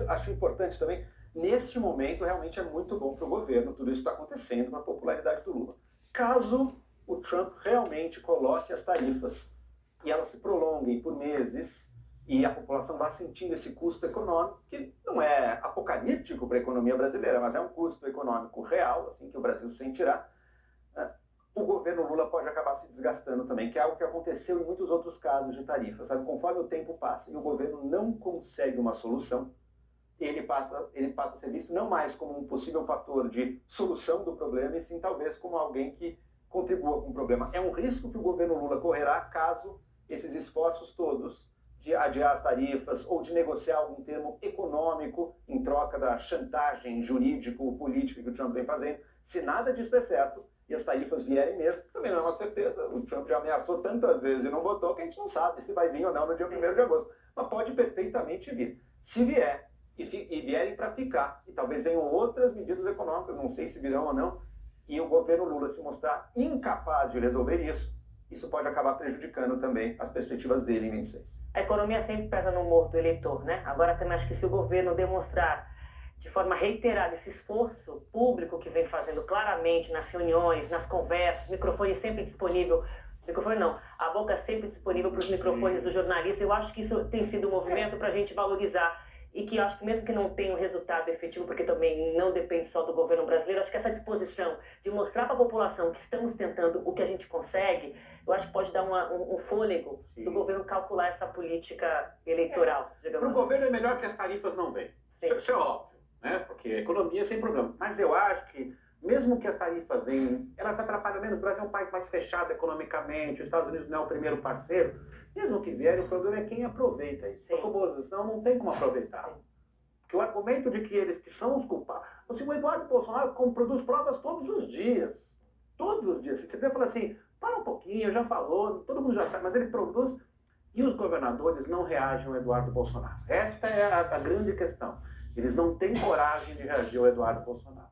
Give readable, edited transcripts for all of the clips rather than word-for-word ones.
Acho importante também, neste momento, realmente é muito bom para o governo, tudo isso está acontecendo com a popularidade do Lula. Caso o Trump realmente coloque as tarifas e elas se prolonguem por meses e a população vá sentindo esse custo econômico, que não é apocalíptico para a economia brasileira, mas é um custo econômico real, assim, que o Brasil sentirá, o governo Lula pode acabar se desgastando também, que é algo que aconteceu em muitos outros casos de tarifas. Sabe? Conforme o tempo passa e o governo não consegue uma solução, ele passa a ser visto não mais como um possível fator de solução do problema, e sim talvez como alguém que contribua com o problema. É um risco que o governo Lula correrá caso esses esforços todos de adiar as tarifas ou de negociar algum termo econômico em troca da chantagem jurídico-política que o Trump vem fazendo, se nada disso der certo e as tarifas vierem mesmo, também não é uma certeza. O Trump já ameaçou tantas vezes e não votou que a gente não sabe se vai vir ou não no dia 1º de agosto. Mas pode perfeitamente vir. Se vier, e vierem para ficar, e talvez venham outras medidas econômicas, não sei se virão ou não, e o governo Lula se mostrar incapaz de resolver isso pode acabar prejudicando também as perspectivas dele em 26. A economia sempre pesa no humor do eleitor, né? Agora também acho que se o governo demonstrar de forma reiterada esse esforço público que vem fazendo claramente nas reuniões, nas conversas, microfone sempre disponível, microfone não, a boca sempre disponível para os microfones dos jornalistas, eu acho que isso tem sido um movimento para a gente valorizar e que eu acho que mesmo que não tenha um resultado efetivo, porque também não depende só do governo brasileiro, acho que essa disposição de mostrar para a população que estamos tentando o que a gente consegue, eu acho que pode dar um fôlego do governo calcular essa política eleitoral, digamos Para o assim. governo é melhor que as tarifas não venham. Isso é óbvio, né? Porque a economia é sem problema. Mas eu acho que, mesmo que as tarifas venham, elas atrapalham menos. O Brasil é um país mais fechado economicamente, os Estados Unidos não é o primeiro parceiro. Mesmo que vier, o problema é quem aproveita isso. A oposição não tem como aproveitar. Porque o argumento de que eles que são os culpados... O Eduardo Bolsonaro produz provas todos os dias. Todos os dias. Você fala assim, para um pouquinho, já falou, todo mundo já sabe, mas ele produz... E os governadores não reagem ao Eduardo Bolsonaro. Esta é a grande questão. Eles não têm coragem de reagir ao Eduardo Bolsonaro.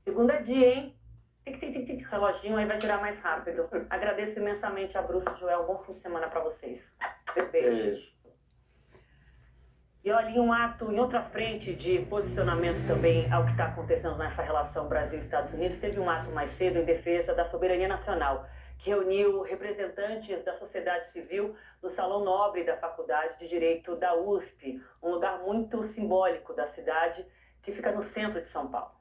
Segunda dia, hein? Tic, reloginho aí vai girar mais rápido. Agradeço imensamente a Bruce e Joel. Bom fim de semana para vocês. Beijo. E olha, em outra frente de posicionamento também ao que está acontecendo nessa relação Brasil e Estados Unidos, teve um ato mais cedo em defesa da soberania nacional, que reuniu representantes da sociedade civil no Salão Nobre da Faculdade de Direito da USP, um lugar muito simbólico da cidade que fica no centro de São Paulo.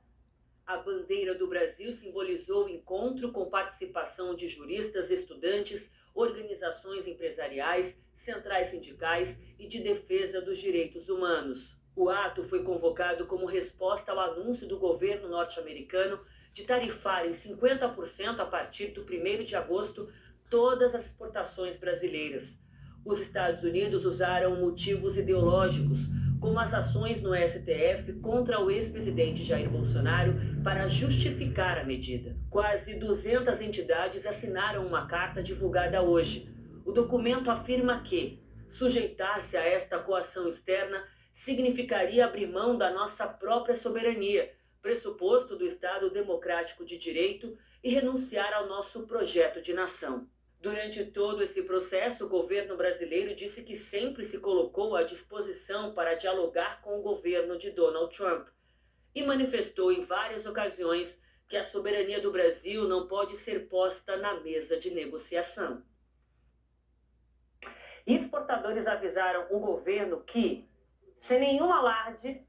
A bandeira do Brasil simbolizou o encontro com participação de juristas, estudantes, organizações empresariais, centrais sindicais e de defesa dos direitos humanos. O ato foi convocado como resposta ao anúncio do governo norte-americano de tarifar em 50% a partir do 1º de agosto todas as exportações brasileiras. Os Estados Unidos usaram motivos ideológicos, como as ações no STF contra o ex-presidente Jair Bolsonaro, para justificar a medida. Quase 200 entidades assinaram uma carta divulgada hoje. O documento afirma que sujeitar-se a esta coação externa significaria abrir mão da nossa própria soberania, pressuposto do Estado democrático de direito, e renunciar ao nosso projeto de nação. Durante todo esse processo, o governo brasileiro disse que sempre se colocou à disposição para dialogar com o governo de Donald Trump e manifestou em várias ocasiões que a soberania do Brasil não pode ser posta na mesa de negociação. Exportadores avisaram o governo que, sem nenhum alarde,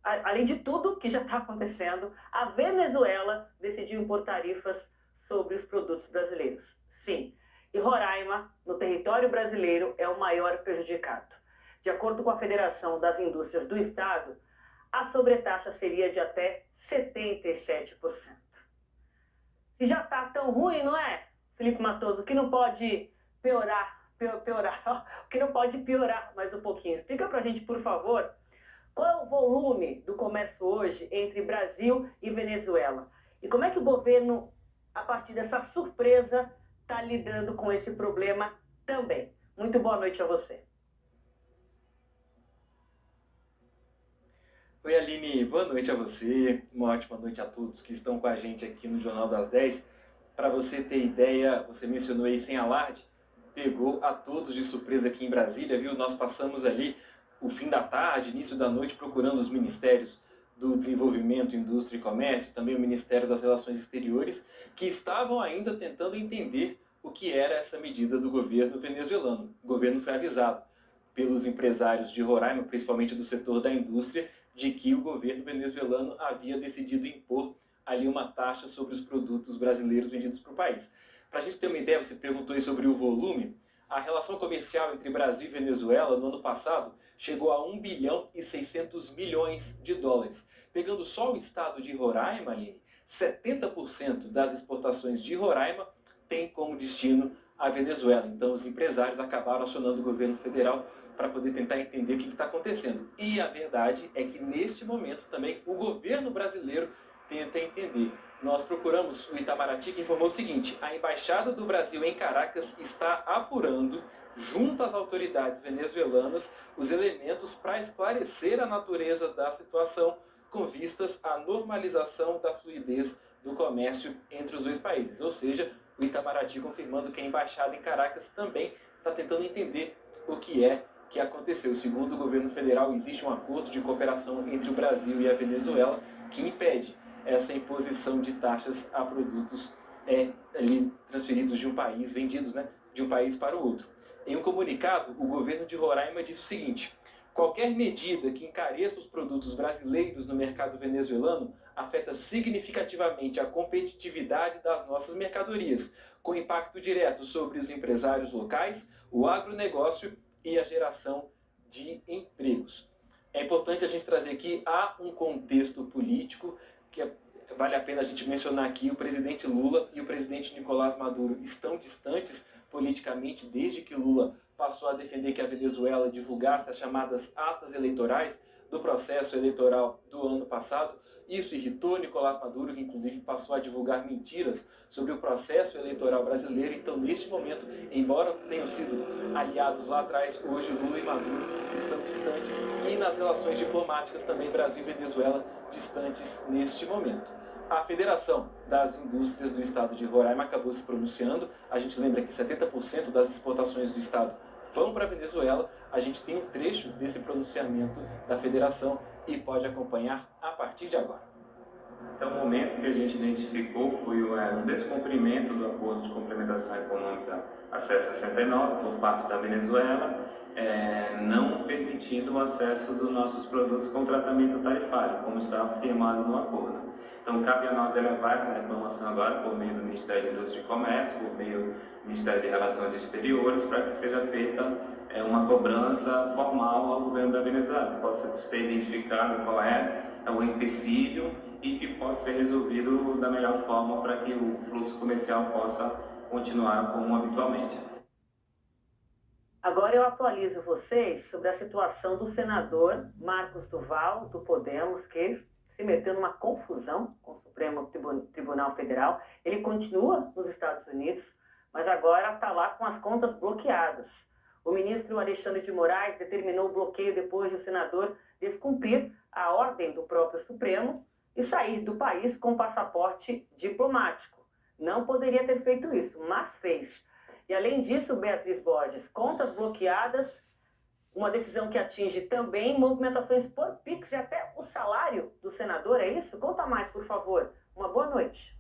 além de tudo que já está acontecendo, a Venezuela decidiu impor tarifas sobre os produtos brasileiros. Sim, e Roraima, no território brasileiro, é o maior prejudicado. De acordo com a Federação das Indústrias do Estado, a sobretaxa seria de até 77%. E já está tão ruim, não é, Felipe Matoso, que não pode que não pode piorar mais um pouquinho. Explica pra gente, por favor, qual é o volume do comércio hoje entre Brasil e Venezuela? E como é que o governo, a partir dessa surpresa, está lidando com esse problema também? Muito boa noite a você. Oi, Aline, boa noite a você, uma ótima noite a todos que estão com a gente aqui no Jornal das 10. Para você ter ideia, você mencionou aí sem alarde, pegou a todos de surpresa aqui em Brasília, viu? Nós passamos ali o fim da tarde, início da noite, procurando os ministérios do Desenvolvimento, Indústria e Comércio, também o Ministério das Relações Exteriores, que estavam ainda tentando entender o que era essa medida do governo venezuelano. O governo foi avisado pelos empresários de Roraima, principalmente do setor da indústria, de que o governo venezuelano havia decidido impor ali uma taxa sobre os produtos brasileiros vendidos para o país. Para a gente ter uma ideia, você perguntou aí sobre o volume, a relação comercial entre Brasil e Venezuela no ano passado chegou a 1 bilhão e 600 milhões de dólares. Pegando só o estado de Roraima, Aline, 70% das exportações de Roraima tem como destino a Venezuela. Então os empresários acabaram acionando o governo federal para poder tentar entender o que está acontecendo. E a verdade é que neste momento também o governo brasileiro tenta entender. Nós procuramos o Itamaraty, que informou o seguinte: a Embaixada do Brasil em Caracas está apurando, junto às autoridades venezuelanas, os elementos para esclarecer a natureza da situação com vistas à normalização da fluidez do comércio entre os dois países. Ou seja, o Itamaraty confirmando que a Embaixada em Caracas também está tentando entender o que é que aconteceu. Segundo o governo federal, existe um acordo de cooperação entre o Brasil e a Venezuela que impede essa imposição de taxas a produtos ali transferidos de um país, vendidos, né, de um país para o outro. Em um comunicado, o governo de Roraima disse o seguinte: qualquer medida que encareça os produtos brasileiros no mercado venezuelano afeta significativamente a competitividade das nossas mercadorias, com impacto direto sobre os empresários locais, o agronegócio e a geração de empregos. É importante a gente trazer aqui, há um contexto político que vale a pena a gente mencionar aqui. O presidente Lula e o presidente Nicolás Maduro estão distantes politicamente desde que Lula passou a defender que a Venezuela divulgasse as chamadas atas eleitorais do processo eleitoral do ano passado. Isso irritou Nicolás Maduro, que inclusive passou a divulgar mentiras sobre o processo eleitoral brasileiro. Então, neste momento, embora tenham sido aliados lá atrás, hoje Lula e Maduro estão distantes, e nas relações diplomáticas também Brasil e Venezuela distantes neste momento. A Federação das Indústrias do Estado de Roraima acabou se pronunciando. A gente lembra que 70% das exportações do Estado vão para a Venezuela. A gente tem um trecho desse pronunciamento da Federação e pode acompanhar a partir de agora. Então, o momento que a gente identificou foi o descumprimento do Acordo de Complementação Econômica Acesso 69 por parte da Venezuela, não permitindo o acesso dos nossos produtos com tratamento tarifário, como está afirmado no acordo. Então, cabe a nós elevar essa reclamação agora por meio do Ministério da Indústria e Comércio, por meio do Ministério de Relações Exteriores, para que seja feita uma cobrança formal ao governo da Venezuela, que possa ser identificado qual é o empecilho e que possa ser resolvido da melhor forma para que o fluxo comercial possa continuar como habitualmente. Agora eu atualizo vocês sobre a situação do senador Marcos Duval, do Podemos, que se meteu numa confusão com o Supremo Tribunal Federal. Ele continua nos Estados Unidos, mas agora está lá com as contas bloqueadas. O ministro Alexandre de Moraes determinou o bloqueio depois de o senador descumprir a ordem do próprio Supremo e sair do país com passaporte diplomático. Não poderia ter feito isso, mas fez. E além disso, Beatriz Borges, contas bloqueadas, uma decisão que atinge também movimentações por Pix e até o salário do senador, é isso? Conta mais, por favor. Uma boa noite.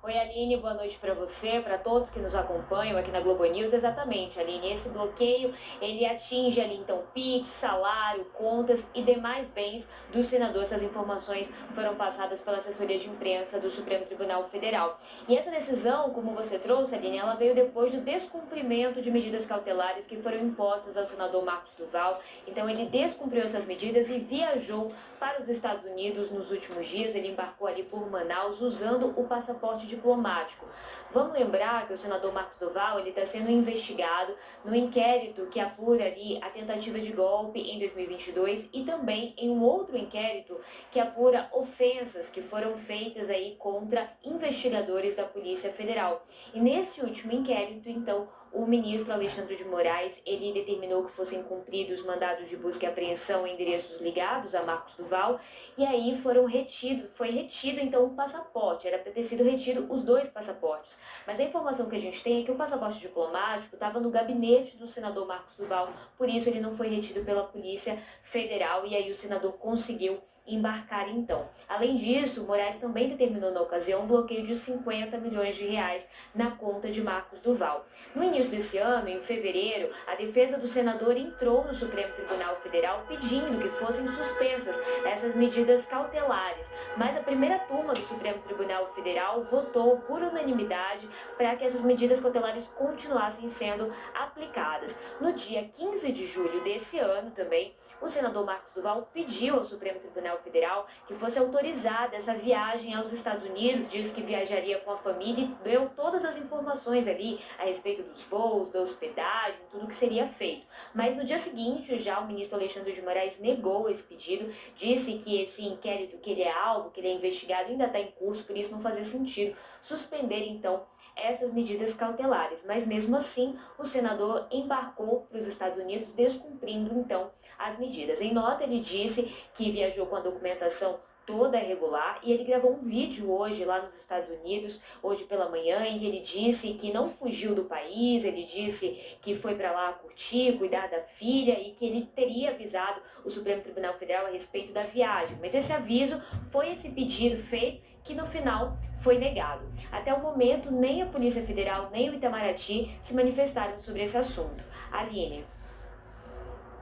Oi, Aline, boa noite para você, para todos que nos acompanham aqui na Globo News. Exatamente, Aline, esse bloqueio, ele atinge ali, então, Pix, salário, contas e demais bens do senador. Essas informações foram passadas pela assessoria de imprensa do Supremo Tribunal Federal. E essa decisão, como você trouxe, Aline, ela veio depois do descumprimento de medidas cautelares que foram impostas ao senador Marcos Duval. Então, ele descumpriu essas medidas e viajou para os Estados Unidos nos últimos dias. Ele embarcou ali por Manaus usando o passaporte diplomático. Vamos lembrar que o senador Marcos Duval está sendo investigado no inquérito que apura ali a tentativa de golpe em 2022 e também em um outro inquérito que apura ofensas que foram feitas aí contra investigadores da Polícia Federal. E nesse último inquérito, então, o ministro Alexandre de Moraes, ele determinou que fossem cumpridos mandados de busca e apreensão em endereços ligados a Marcos Duval, e aí foi retido então o passaporte, era para ter sido retido os 2 passaportes. Mas a informação que a gente tem é que o passaporte diplomático estava no gabinete do senador Marcos Duval, por isso ele não foi retido pela Polícia Federal, e aí o senador conseguiu embarcar então. Além disso, Moraes também determinou na ocasião um bloqueio de 50 milhões de reais na conta de Marcos Duval. No início desse ano, em fevereiro, a defesa do senador entrou no Supremo Tribunal Federal pedindo que fossem suspensas essas medidas cautelares, mas a primeira turma do Supremo Tribunal Federal votou por unanimidade para que essas medidas cautelares continuassem sendo aplicadas. No dia 15 de julho desse ano também, o senador Marcos Duval pediu ao Supremo Tribunal Federal que fosse autorizada essa viagem aos Estados Unidos, disse que viajaria com a família e deu todas as informações ali a respeito dos voos, da hospedagem, tudo que seria feito. Mas no dia seguinte, já o ministro Alexandre de Moraes negou esse pedido, disse que esse inquérito, que ele é alvo, que ele é investigado, ainda está em curso, por isso não fazia sentido suspender então essas medidas cautelares. Mas mesmo assim, o senador embarcou para os Estados Unidos, descumprindo então as medidas. Em nota, ele disse que viajou com a documentação toda regular e ele gravou um vídeo hoje lá nos Estados Unidos, hoje pela manhã, em que ele disse que não fugiu do país, ele disse que foi para lá curtir, cuidar da filha e que ele teria avisado o Supremo Tribunal Federal a respeito da viagem. Mas esse aviso foi esse pedido feito que no final foi negado. Até o momento, nem a Polícia Federal, nem o Itamaraty se manifestaram sobre esse assunto. Aline.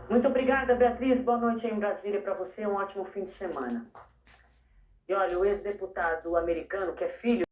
Muito obrigada, Beatriz. Boa noite aí em Brasília para você. Um ótimo fim de semana. E olha, o ex-deputado americano, que é filho